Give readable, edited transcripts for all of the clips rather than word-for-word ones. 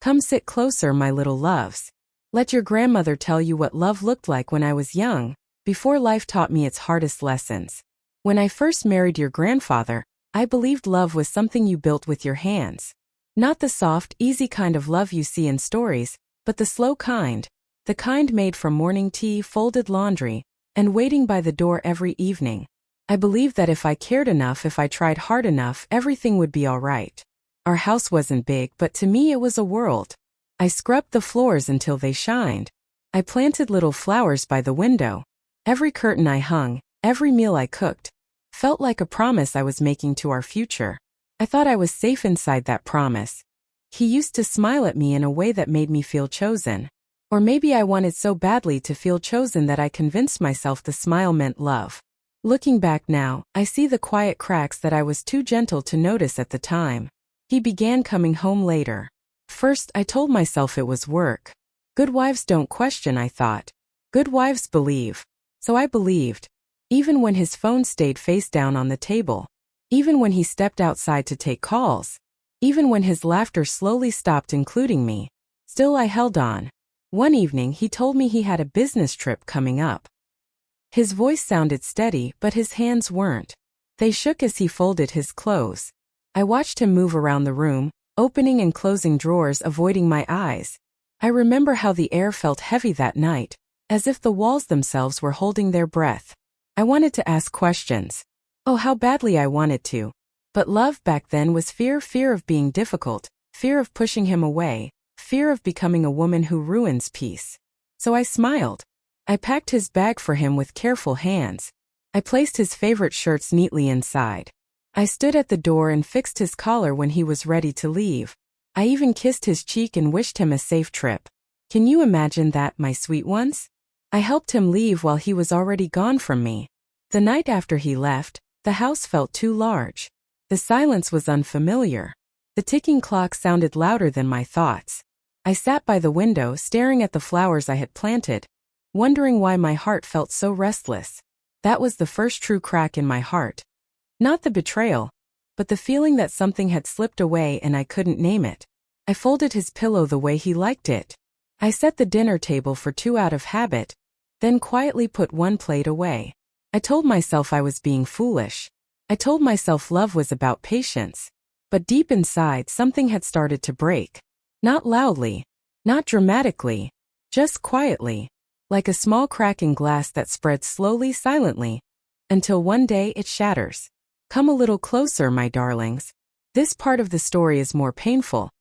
Come sit closer, my little loves. Let your grandmother tell you what love looked like when I was young, before life taught me its hardest lessons. When I first married your grandfather, I believed love was something you built with your hands. Not the soft, easy kind of love you see in stories, but the slow kind. The kind made from morning tea, folded laundry, and waiting by the door every evening. I believed that if I cared enough, if I tried hard enough, everything would be all right. Our house wasn't big, but to me it was a world. I scrubbed the floors until they shined. I planted little flowers by the window. Every curtain I hung, every meal I cooked, felt like a promise I was making to our future. I thought I was safe inside that promise. He used to smile at me in a way that made me feel chosen. Or maybe I wanted so badly to feel chosen that I convinced myself the smile meant love. Looking back now, I see the quiet cracks that I was too gentle to notice at the time. He began coming home later. First, I told myself it was work. Good wives don't question, I thought. Good wives believe. So I believed. Even when his phone stayed face down on the table. Even when he stepped outside to take calls. Even when his laughter slowly stopped, including me. Still I held on. One evening he told me he had a business trip coming up. His voice sounded steady, but his hands weren't. They shook as he folded his clothes. I watched him move around the room, opening and closing drawers, avoiding my eyes. I remember how the air felt heavy that night, as if the walls themselves were holding their breath. I wanted to ask questions. Oh, how badly I wanted to. But love back then was fear of being difficult, fear of pushing him away, fear of becoming a woman who ruins peace. So I smiled. I packed his bag for him with careful hands. I placed his favorite shirts neatly inside. I stood at the door and fixed his collar when he was ready to leave. I even kissed his cheek and wished him a safe trip. Can you imagine that, my sweet ones? I helped him leave while he was already gone from me. The night after he left, the house felt too large. The silence was unfamiliar. The ticking clock sounded louder than my thoughts. I sat by the window staring at the flowers I had planted, wondering why my heart felt so restless. That was the first true crack in my heart. Not the betrayal, but the feeling that something had slipped away and I couldn't name it. I folded his pillow the way he liked it. I set the dinner table for two out of habit, then quietly put one plate away. I told myself I was being foolish. I told myself love was about patience. But deep inside, something had started to break. Not loudly, not dramatically, just quietly, like a small crack in glass that spreads slowly, silently, until one day it shatters. Come a little closer, my darlings. This part of the story is more painful,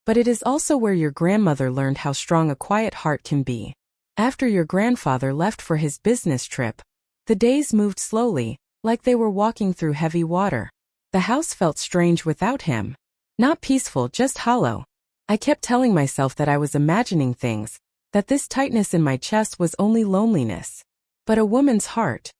but it is also where your grandmother learned how strong a quiet heart can be. After your grandfather left for his business trip, the days moved slowly, like they were walking through heavy water. The house felt strange without him. Not peaceful, just hollow. I kept telling myself that I was imagining things, that this tightness in my chest was only loneliness. But a woman's heart,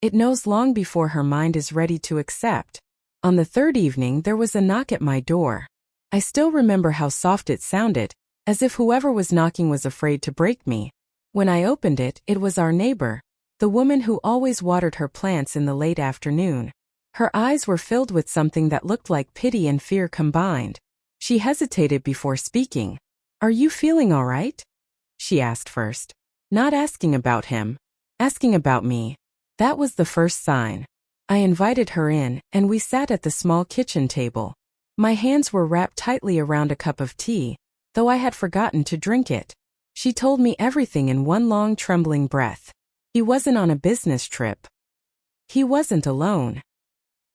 it knows long before her mind is ready to accept. On the third evening there was a knock at my door. I still remember how soft it sounded, as if whoever was knocking was afraid to break me. When I opened it, it was our neighbor, the woman who always watered her plants in the late afternoon. Her eyes were filled with something that looked like pity and fear combined. She hesitated before speaking. "Are you feeling all right?" she asked first. Not asking about him, asking about me. That was the first sign. I invited her in, and we sat at the small kitchen table. My hands were wrapped tightly around a cup of tea, though I had forgotten to drink it. She told me everything in one long, trembling breath. He wasn't on a business trip. He wasn't alone.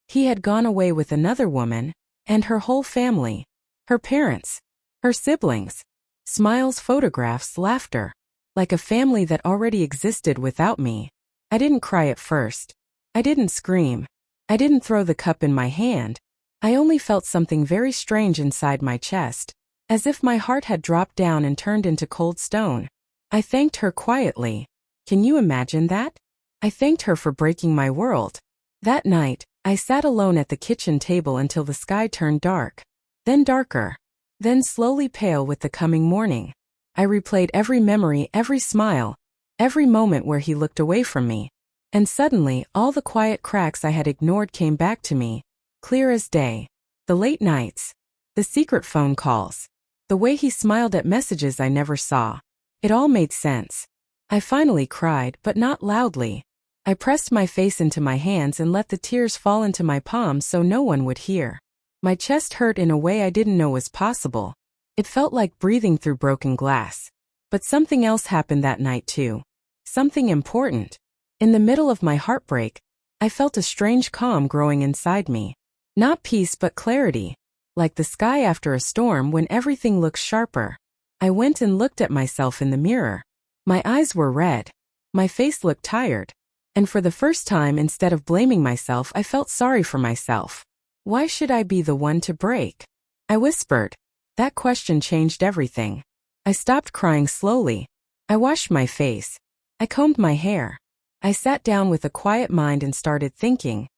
He had gone away with another woman, and her whole family. Her parents. Her siblings. Smiles, photographs, laughter. Like a family that already existed without me. I didn't cry at first. I didn't scream. I didn't throw the cup in my hand. I only felt something very strange inside my chest, as if my heart had dropped down and turned into cold stone. I thanked her quietly. Can you imagine that? I thanked her for breaking my world. That night, I sat alone at the kitchen table until the sky turned dark. Then darker. Then slowly pale with the coming morning. I replayed every memory, every smile, every moment where he looked away from me. And suddenly, all the quiet cracks I had ignored came back to me, clear as day. The late nights. The secret phone calls. The way he smiled at messages I never saw. It all made sense. I finally cried, but not loudly. I pressed my face into my hands and let the tears fall into my palms so no one would hear. My chest hurt in a way I didn't know was possible. It felt like breathing through broken glass. But something else happened that night too. Something important. In the middle of my heartbreak, I felt a strange calm growing inside me. Not peace but clarity. Like the sky after a storm when everything looks sharper. I went and looked at myself in the mirror. My eyes were red. My face looked tired. And for the first time, instead of blaming myself, I felt sorry for myself. Why should I be the one to break? I whispered. That question changed everything. I stopped crying slowly. I washed my face. I combed my hair. I sat down with a quiet mind and started thinking.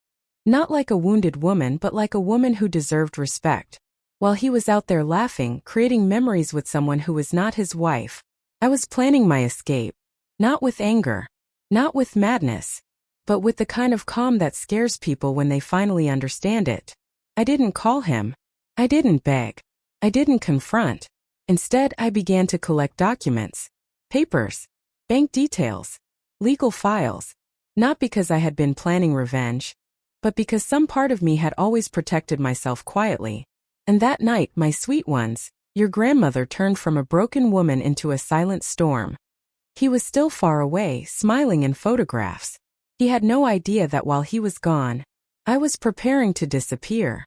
Not like a wounded woman, but like a woman who deserved respect. While he was out there laughing, creating memories with someone who was not his wife, I was planning my escape. Not with anger. Not with madness. But with the kind of calm that scares people when they finally understand it. I didn't call him. I didn't beg. I didn't confront. Instead, I began to collect documents. Papers. Bank details. Legal files. Not because I had been planning revenge, but because some part of me had always protected myself quietly. And that night, my sweet ones, your grandmother turned from a broken woman into a silent storm. He was still far away, smiling in photographs. He had no idea that while he was gone, I was preparing to disappear.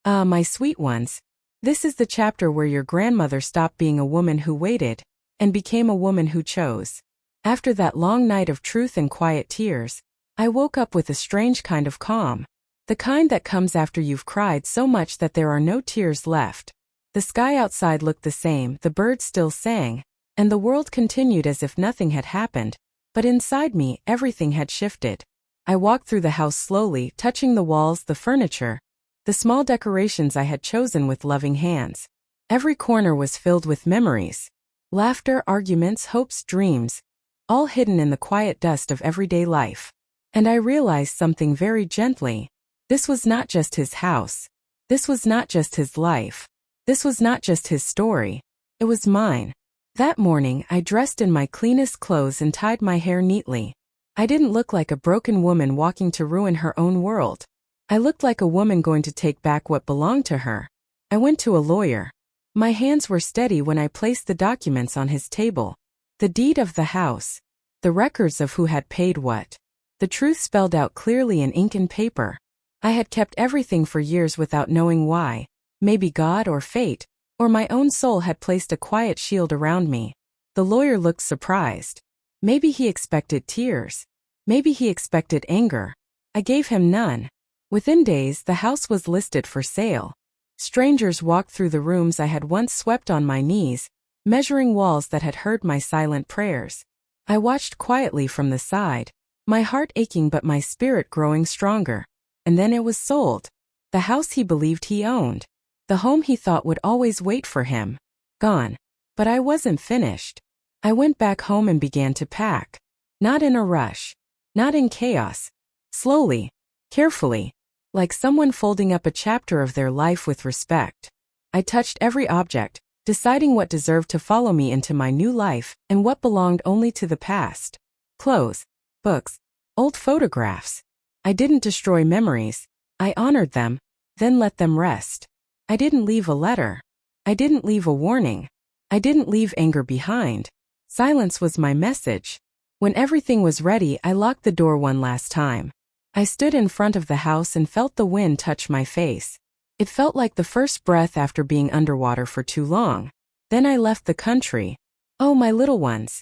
My sweet ones, this is the chapter where your grandmother stopped being a woman who waited and became a woman who chose. After that long night of truth and quiet tears, I woke up with a strange kind of calm. The kind that comes after you've cried so much that there are no tears left. The sky outside looked the same, the birds still sang, and the world continued as if nothing had happened. But inside me, everything had shifted. I walked through the house slowly, touching the walls, the furniture, the small decorations I had chosen with loving hands. Every corner was filled with memories. Laughter, arguments, hopes, dreams, all hidden in the quiet dust of everyday life. And I realized something very gently. This was not just his house. This was not just his life. This was not just his story. It was mine. That morning, I dressed in my cleanest clothes and tied my hair neatly. I didn't look like a broken woman walking to ruin her own world. I looked like a woman going to take back what belonged to her. I went to a lawyer. My hands were steady when I placed the documents on his table. The deed of the house. The records of who had paid what. The truth spelled out clearly in ink and paper. I had kept everything for years without knowing why. Maybe God or fate, or my own soul had placed a quiet shield around me. The lawyer looked surprised. Maybe he expected tears. Maybe he expected anger. I gave him none. Within days, the house was listed for sale. Strangers walked through the rooms I had once swept on my knees, measuring walls that had heard my silent prayers. I watched quietly from the side, my heart aching but my spirit growing stronger. And then it was sold. The house he believed he owned. The home he thought would always wait for him. Gone. But I wasn't finished. I went back home and began to pack. Not in a rush. Not in chaos. Slowly. Carefully. Like someone folding up a chapter of their life with respect. I touched every object, deciding what deserved to follow me into my new life and what belonged only to the past. Clothes. Books. Old photographs. I didn't destroy memories. I honored them, then let them rest. I didn't leave a letter. I didn't leave a warning. I didn't leave anger behind. Silence was my message. When everything was ready, I locked the door one last time. I stood in front of the house and felt the wind touch my face. It felt like the first breath after being underwater for too long. Then I left the country. Oh, my little ones.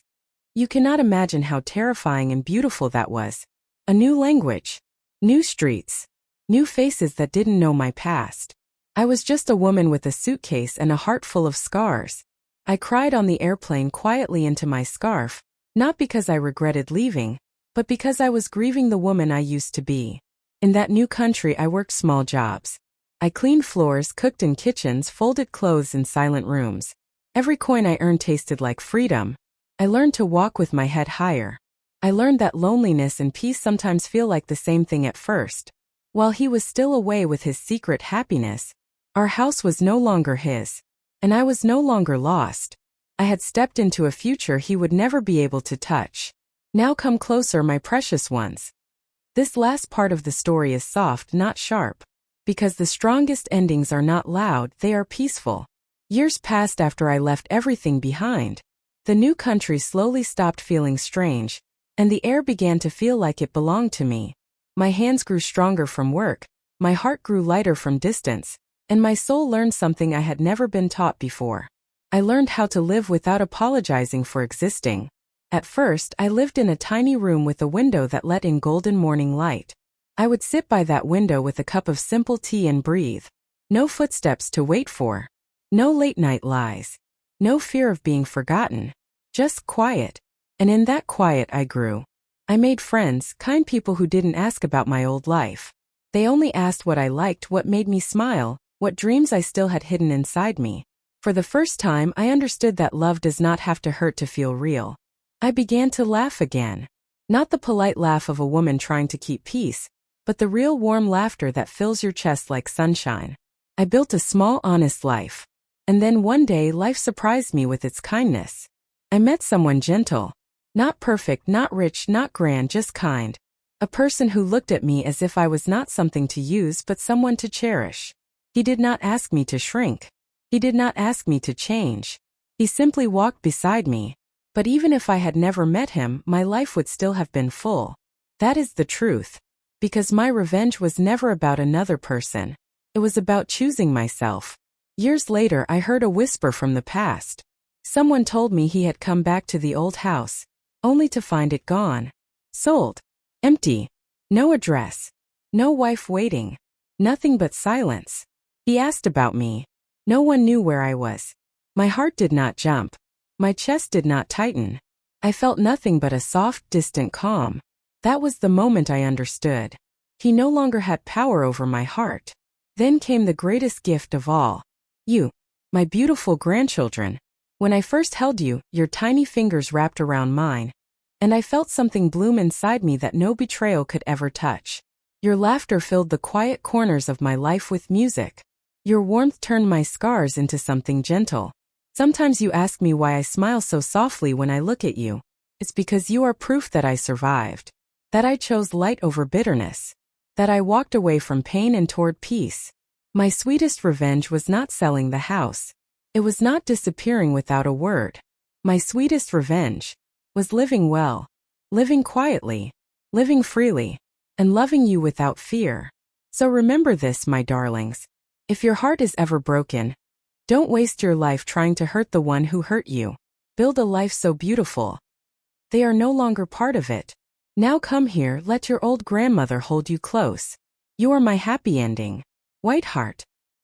You cannot imagine how terrifying and beautiful that was. A new language. New streets. New faces that didn't know my past. I was just a woman with a suitcase and a heart full of scars. I cried on the airplane quietly into my scarf, not because I regretted leaving, but because I was grieving the woman I used to be. In that new country, I worked small jobs. I cleaned floors, cooked in kitchens, folded clothes in silent rooms. Every coin I earned tasted like freedom. I learned to walk with my head higher. I learned that loneliness and peace sometimes feel like the same thing at first. While he was still away with his secret happiness, our house was no longer his. And I was no longer lost. I had stepped into a future he would never be able to touch. Now come closer, my precious ones. This last part of the story is soft, not sharp. Because the strongest endings are not loud, they are peaceful. Years passed after I left everything behind. The new country slowly stopped feeling strange, and the air began to feel like it belonged to me. My hands grew stronger from work, my heart grew lighter from distance, and my soul learned something I had never been taught before. I learned how to live without apologizing for existing. At first, I lived in a tiny room with a window that let in golden morning light. I would sit by that window with a cup of simple tea and breathe. No footsteps to wait for. No late-night lies. No fear of being forgotten. Just quiet. And in that quiet I grew. I made friends, kind people who didn't ask about my old life. They only asked what I liked, what made me smile, what dreams I still had hidden inside me. For the first time, I understood that love does not have to hurt to feel real. I began to laugh again. Not the polite laugh of a woman trying to keep peace, but the real warm laughter that fills your chest like sunshine. I built a small, honest life. And then one day, life surprised me with its kindness. I met someone gentle. Not perfect, not rich, not grand, just kind. A person who looked at me as if I was not something to use but someone to cherish. He did not ask me to shrink. He did not ask me to change. He simply walked beside me. But even if I had never met him, my life would still have been full. That is the truth. Because my revenge was never about another person. It was about choosing myself. Years later, I heard a whisper from the past. Someone told me he had come back to the old house, only to find it gone. Sold. Empty. No address. No wife waiting. Nothing but silence. He asked about me. No one knew where I was. My heart did not jump. My chest did not tighten. I felt nothing but a soft, distant calm. That was the moment I understood. He no longer had power over my heart. Then came the greatest gift of all. You, my beautiful grandchildren. When I first held you, your tiny fingers wrapped around mine, and I felt something bloom inside me that no betrayal could ever touch. Your laughter filled the quiet corners of my life with music. Your warmth turned my scars into something gentle. Sometimes you ask me why I smile so softly when I look at you. It's because you are proof that I survived. That I chose light over bitterness. That I walked away from pain and toward peace. My sweetest revenge was not selling the house. It was not disappearing without a word. My sweetest revenge was living well, living quietly, living freely, and loving you without fear. So remember this, my darlings. If your heart is ever broken, don't waste your life trying to hurt the one who hurt you. Build a life so beautiful. They are no longer part of it. Now come here, let your old grandmother hold you close. You are my happy ending. White heart.